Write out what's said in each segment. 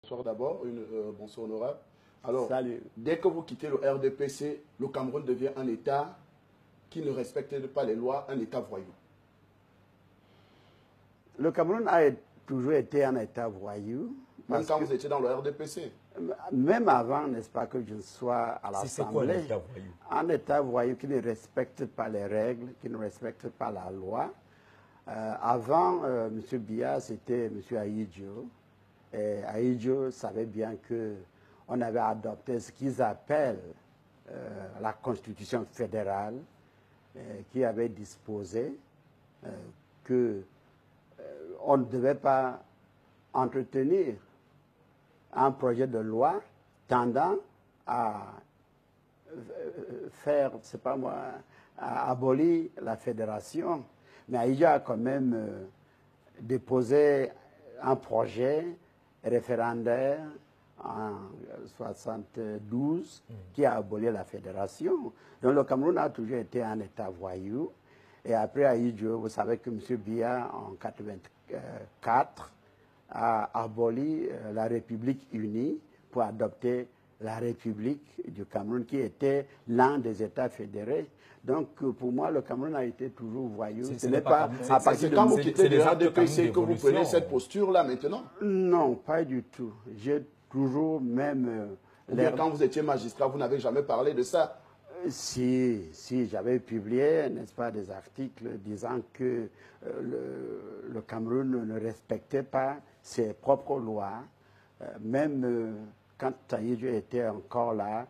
Bonsoir d'abord, bonsoir honorable. Alors, salut. Dès que vous quittez le RDPC, le Cameroun devient un État qui ne respecte pas les lois, un État voyou. Le Cameroun a toujours été un État voyou. Même quand vous étiez dans le RDPC. Même avant, n'est-ce pas, que je sois à l'Assemblée. C'est quoi un État voyou? Un État voyou qui ne respecte pas les règles, qui ne respecte pas la loi. Avant, M. Biya, c'était M. Ahidjo. Et Ahidjo savait bien qu'on avait adopté ce qu'ils appellent la Constitution fédérale, qui avait disposé qu'on ne devait pas entretenir un projet de loi tendant à faire, c'est pas moi, à abolir la fédération. Mais Ahidjo a quand même déposé un projet référendaire en 1972 qui a aboli la fédération. Donc le Cameroun a toujours été un État voyou. Et après Ahidjo, vous savez que M. Biya, en 1984, a aboli la République unie pour adopter la République du Cameroun, qui était l'un des États fédérés. Donc, pour moi, le Cameroun a été toujours voyou. Ce n'est pas à partir de quand vous quittez le RDPC que vous prenez cette posture-là maintenant? Non, pas du tout. J'ai toujours même... Quand vous étiez magistrat, vous n'avez jamais parlé de ça? Si, j'avais publié, n'est-ce pas, des articles disant que le Cameroun ne respectait pas ses propres lois, même quand Ahidjo était encore là,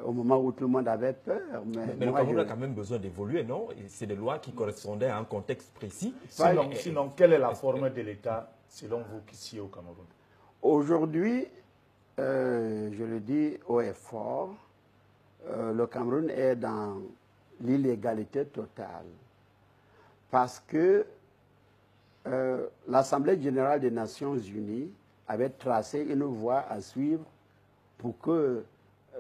au moment où tout le monde avait peur. Mais le Cameroun a quand même besoin d'évoluer, non? C'est des lois qui correspondaient à un contexte précis. Sinon, quelle est la forme de l'État, selon vous, ici au Cameroun? Aujourd'hui, je le dis haut et fort, le Cameroun est dans l'illégalité totale. Parce que l'Assemblée générale des Nations unies avait tracé une voie à suivre pour que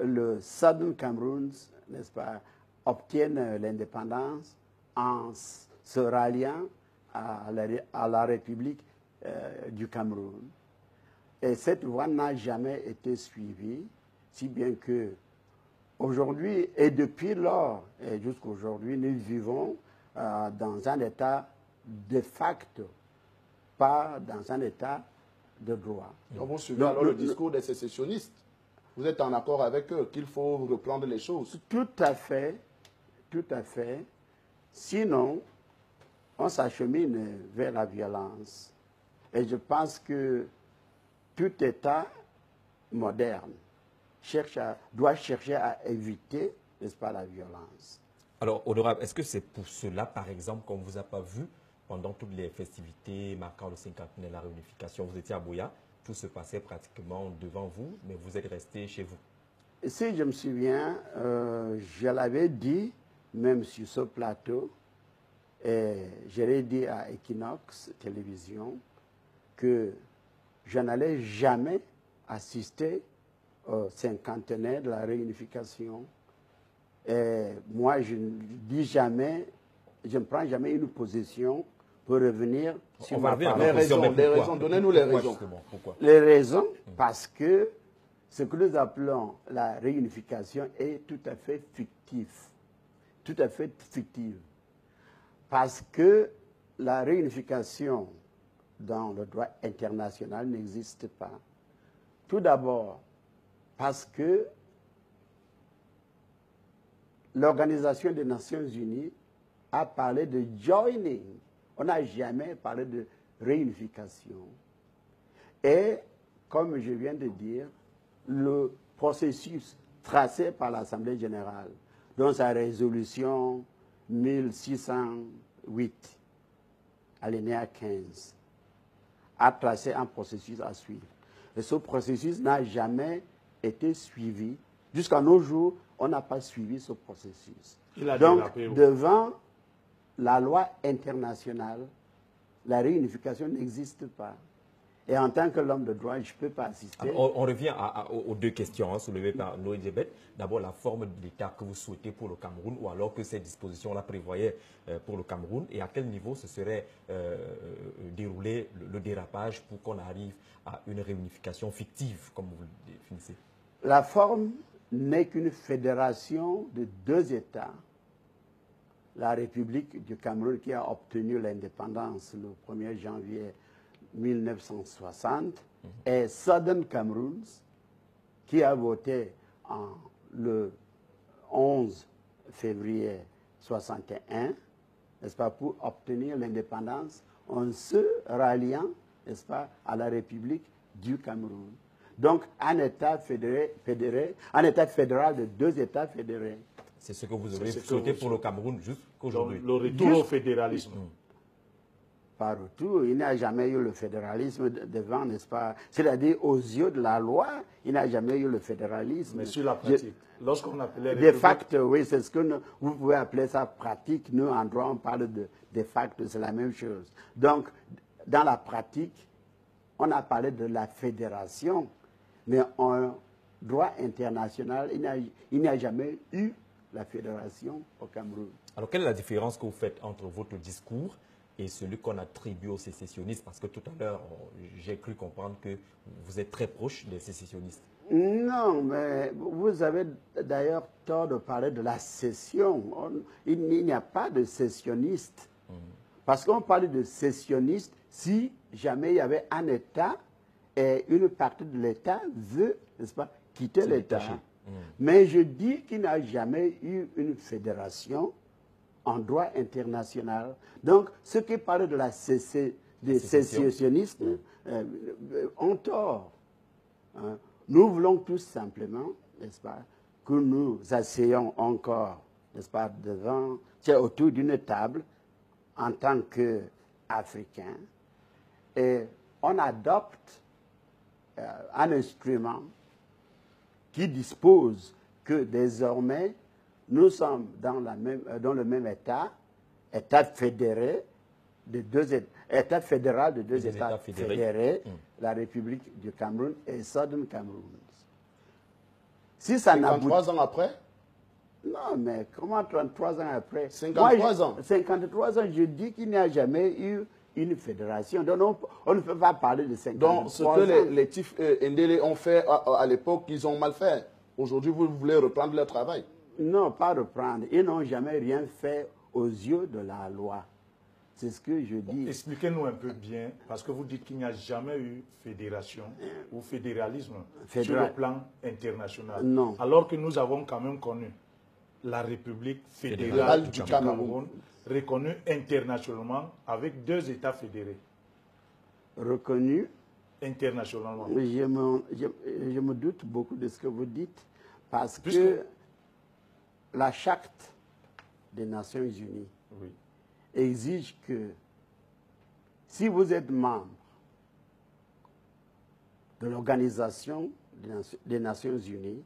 le Southern Cameroun, n'est-ce pas, obtienne l'indépendance en se ralliant à la République du Cameroun. Et cette voie n'a jamais été suivie, si bien que aujourd'hui, et depuis lors, et jusqu'à aujourd'hui, nous vivons dans un État de facto, pas dans un État de droit. Donc vous suivez alors le discours des sécessionnistes. Vous êtes en accord avec eux qu'il faut reprendre les choses? Tout à fait, tout à fait. Sinon, on s'achemine vers la violence. Et je pense que tout État moderne doit chercher à éviter, n'est-ce pas, la violence. Alors, honorable, est-ce que c'est pour cela, par exemple, qu'on ne vous a pas vu pendant toutes les festivités marquant le 50e de la réunification? Vous étiez à Buea, tout se passait pratiquement devant vous, mais vous êtes resté chez vous. Si je me souviens, je l'avais dit, même sur ce plateau, et je l'ai dit à Equinox Télévision, que je n'allais jamais assister au 50e de la réunification. Et moi, je ne dis jamais, je ne prends jamais une position pour revenir sur ma parole. Les raisons, donnez-nous les raisons. Pourquoi? Les raisons, parce que ce que nous appelons la réunification est tout à fait fictif. Tout à fait fictive. Parce que la réunification dans le droit international n'existe pas. Tout d'abord, parce que l'Organisation des Nations Unies a parlé de joining. On n'a jamais parlé de réunification. Et, comme je viens de dire, le processus tracé par l'Assemblée générale, dans sa résolution 1608, alinéa 15, a tracé un processus à suivre. Et ce processus n'a jamais été suivi. Jusqu'à nos jours, on n'a pas suivi ce processus. Donc, devant la loi internationale, la réunification n'existe pas. Et en tant que l'homme de droit, je ne peux pas assister. Alors, on revient aux deux questions soulevées par Noé Djebet. D'abord, la forme de l'État que vous souhaitez pour le Cameroun, ou alors que ces dispositions-là prévoyaient pour le Cameroun, et à quel niveau ce serait déroulé le dérapage pour qu'on arrive à une réunification fictive, comme vous le définissez? La forme n'est qu'une fédération de deux États. La République du Cameroun qui a obtenu l'indépendance le 1er janvier 1960 et Southern Cameroun qui a voté le 11 février 61, n'est-ce pas, pour obtenir l'indépendance en se ralliant, n'est-ce pas, à la République du Cameroun. Donc, un État un État fédéral de deux États fédérés. C'est ce que vous avez souhaité pour le Cameroun jusqu'aujourd'hui. Le retour au fédéralisme. Par retour, il n'y a jamais eu le fédéralisme devant, n'est-ce pas? C'est-à-dire, aux yeux de la loi, il n'y a jamais eu le fédéralisme. Mais sur la pratique, lorsqu'on appelait... De facto, oui, c'est ce que vous pouvez appeler ça pratique. Nous, en droit, on parle de facto, c'est la même chose. Donc, dans la pratique, on a parlé de la fédération, mais en droit international, il n'y a jamais eu la fédération au Cameroun. Alors, quelle est la différence que vous faites entre votre discours et celui qu'on attribue aux sécessionnistes? Parce que tout à l'heure, j'ai cru comprendre que vous êtes très proche des sécessionnistes. Non, mais vous avez d'ailleurs tort de parler de la sécession. Il n'y a pas de sécessionnistes. Parce qu'on parle de sécessionnistes si jamais il y avait un État et une partie de l'État veut, n'est-ce pas, quitter l'État. Mais je dis qu'il n'y a jamais eu une fédération en droit international. Donc, ceux qui parlent de la des sécessionnistes ont tort. Hein. Nous voulons tout simplement, n'est-ce pas, que nous asseyons encore, n'est-ce pas, autour d'une table en tant qu'Africains et on adopte un instrument qui dispose que désormais nous sommes dans le même État, État fédéré de deux États fédéral de deux États fédérés, la République du Cameroun et Southern Cameroun. Si ça 53 ans après? Non, mais comment 33 ans après? 53 ans. 53 ans, je dis qu'il n'y a jamais eu une fédération. Donc, on ne peut pas parler de 53 ans. Donc, ce que les Tif Ndélé ont fait à l'époque, ils ont mal fait. Aujourd'hui, vous voulez reprendre leur travail? Non, pas reprendre. Ils n'ont jamais rien fait aux yeux de la loi. C'est ce que je dis. Expliquez-nous un peu bien, parce que vous dites qu'il n'y a jamais eu fédération ou fédéralisme sur le plan international. Non. Alors que nous avons quand même connu la République fédérale du Cameroun, reconnue internationalement avec deux États fédérés. Reconnue internationalement. Je me doute beaucoup de ce que vous dites, parce que la Charte des Nations Unies exige que si vous êtes membre de l'Organisation des Nations Unies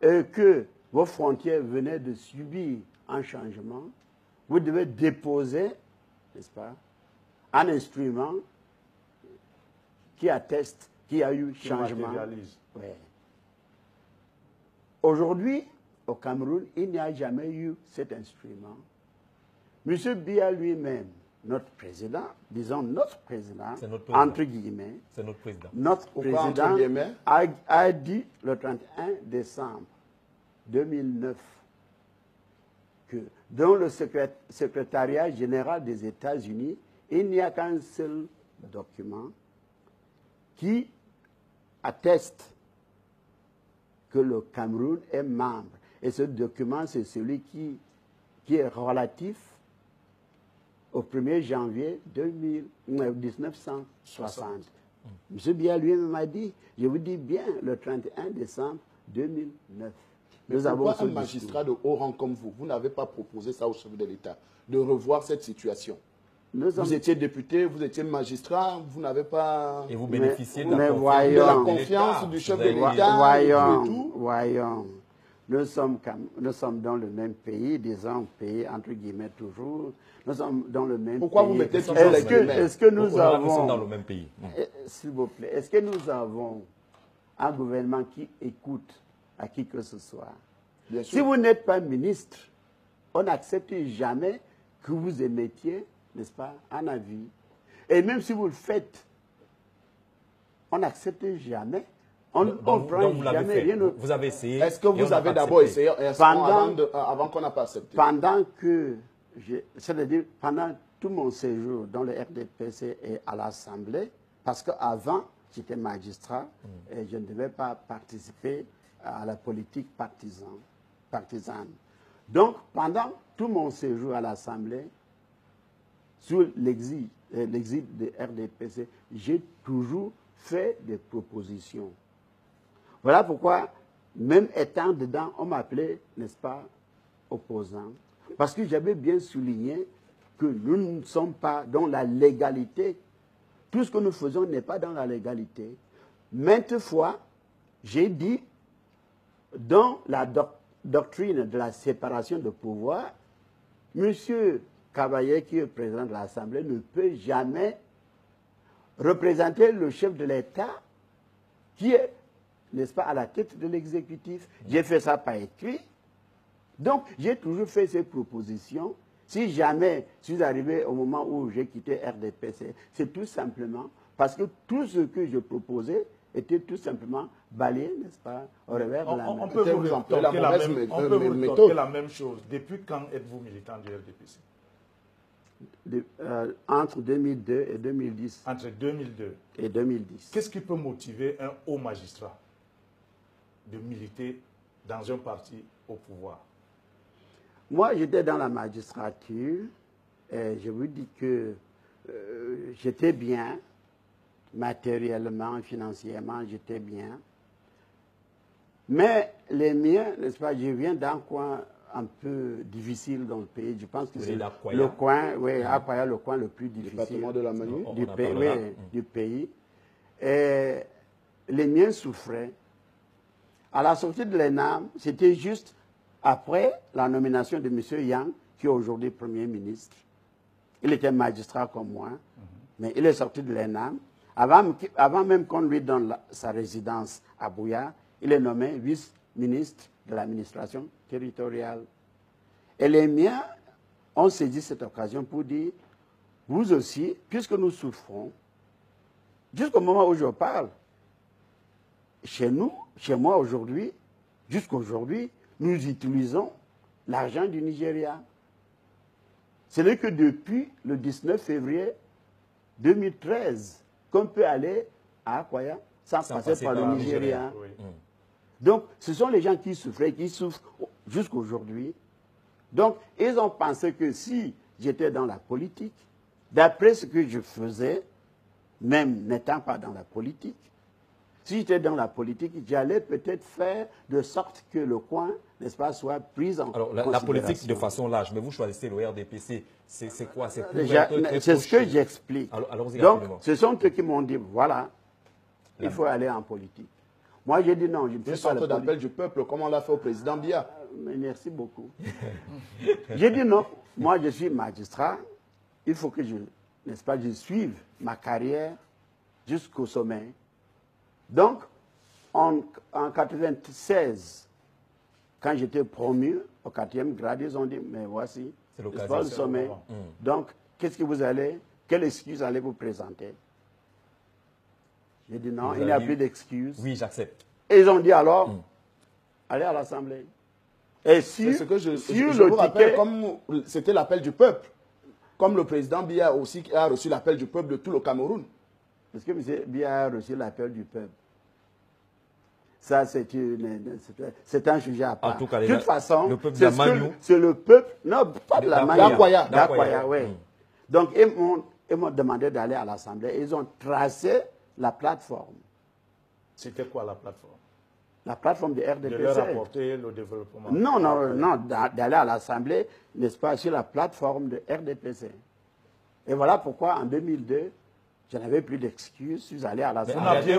et que vos frontières venaient de subir un changement, vous devez déposer, n'est-ce pas, un instrument qui atteste qu'il y a eu changement. Ouais. Aujourd'hui, au Cameroun, il n'y a jamais eu cet instrument. M. Biya lui-même, notre président, disons notre président, entre guillemets, c'est notre président. Notre président a dit le 31 décembre 2009 que dans le secrétariat général des États-Unis, il n'y a qu'un seul document qui atteste que le Cameroun est membre. Et ce document, c'est celui qui est relatif au 1er janvier 1960. M. Biya lui-même m'a dit, je vous dis bien, le 31 décembre 2009. Mais pourquoi un magistrat de haut rang comme vous, vous n'avez pas proposé ça au chef de l'État, de revoir cette situation? Vous étiez député, vous étiez magistrat, vous n'avez pas... Et vous bénéficiez de la confiance du chef de l'État. Voyons. nous sommes dans le même pays, disons pays entre guillemets toujours. Nous sommes dans le même Pourquoi pays. vous mettez toujours les guillemets? Est-ce que nous Nous sommes dans le même pays. S'il vous plaît, est-ce que nous avons un gouvernement qui écoute à qui que ce soit? Bien sûr. Si vous n'êtes pas ministre, on n'accepte jamais que vous émettiez, n'est-ce pas, un avis. Et même si vous le faites, on n'accepte jamais. On ne prend jamais rien. Vous avez essayé. Est-ce que vous avez d'abord essayé avant qu'on n'a pas accepté? Pendant que, c'est-à-dire pendant tout mon séjour dans le RDPC et à l'Assemblée, parce qu'avant, j'étais magistrat et je ne devais pas participer à la politique partisane. Donc, pendant tout mon séjour à l'Assemblée, sur l'exil de RDPC, j'ai toujours fait des propositions. Voilà pourquoi, même étant dedans, on m'appelait, n'est-ce pas, opposant. Parce que j'avais bien souligné que nous ne sommes pas dans la légalité. Tout ce que nous faisons n'est pas dans la légalité. Maintes fois, j'ai dit, dans la doctrine de la séparation de pouvoir, M. Cavaillé, qui est président de l'Assemblée, ne peut jamais représenter le chef de l'État qui est, n'est-ce pas, à la tête de l'exécutif. J'ai fait ça par écrit. Donc, j'ai toujours fait ces propositions. Si jamais je suis arrivé au moment où j'ai quitté RDPC, c'est tout simplement parce que tout ce que je proposais était tout simplement balayé, n'est-ce pas, au revers de la main. On peut vous retorquer la même chose. Depuis quand êtes-vous militant du RDPC? Entre 2002 et 2010. Entre 2002 et 2010. Qu'est-ce qui peut motiver un haut magistrat de militer dans un parti au pouvoir? Moi, j'étais dans la magistrature et je vous dis que j'étais bien, matériellement, financièrement, j'étais bien. Mais les miens, n'est-ce pas, je viens d'un coin un peu difficile dans le pays. Je pense que c'est le coin, oui, Akwaya, le coin le plus difficile de la Manu. du pays. Et les miens souffraient. À la sortie de l'ENAM, c'était juste après la nomination de M. Yang, qui est aujourd'hui Premier ministre. Il était magistrat comme moi, mais il est sorti de l'ENAM. Avant même qu'on lui donne sa résidence à Buea, il est nommé vice-ministre de l'administration territoriale. Et les miens ont saisi cette occasion pour dire, vous aussi, puisque nous souffrons, jusqu'au moment où je parle, chez nous, chez moi aujourd'hui, jusqu'aujourd'hui, nous utilisons l'argent du Nigeria. Ce n'est que depuis le 19 février 2013 qu'on peut aller à Akwaya sans passer par le Nigeria. Oui. Donc, ce sont les gens qui souffraient, qui souffrent jusqu'aujourd'hui. Donc, ils ont pensé que si j'étais dans la politique, d'après ce que je faisais, même n'étant pas dans la politique, si j'étais dans la politique, j'allais peut-être faire de sorte que le coin, n'est-ce pas, soit pris en considération. Alors, la politique de façon large, mais vous choisissez le RDPC, c'est quoi? C'est ce que j'explique. Donc, ce sont eux qui m'ont dit, voilà, il faut aller en politique. Moi, j'ai dit non, je ne fais pas la politique. Une sorte d'appel du peuple, comme on l'a fait au président Biya. Merci beaucoup. J'ai dit non, moi je suis magistrat, il faut que je, n'est-ce pas, je suive ma carrière jusqu'au sommet. Donc, en 1996, quand j'étais promu au 4e grade, ils ont dit, mais voici, c'est le sommet. Donc, qu'est-ce que vous allez, quelle excuse allez-vous présenter? J'ai dit non, il n'y a plus d'excuses. Oui, j'accepte. Et ils ont dit alors, allez à l'Assemblée. Et c'est ce que je vous rappelle, comme c'était l'appel du peuple, comme le président Biya aussi a reçu l'appel du peuple de tout le Cameroun. Est-ce que M. Biya a reçu l'appel du peuple? Ça, c'est un sujet à part. En tout cas, de toute façon, c'est le peuple, non, pas de la Manu, d'Akwaya, oui. Donc, ils m'ont demandé d'aller à l'Assemblée. Ils ont tracé la plateforme. C'était quoi la plateforme? La plateforme de RDPC. De leur apporter le développement. Non, d'aller à l'Assemblée, n'est-ce pas, sur la plateforme de RDPC. Et voilà pourquoi, en 2002, je n'avais plus d'excuses, je suis allé à l'Assemblée.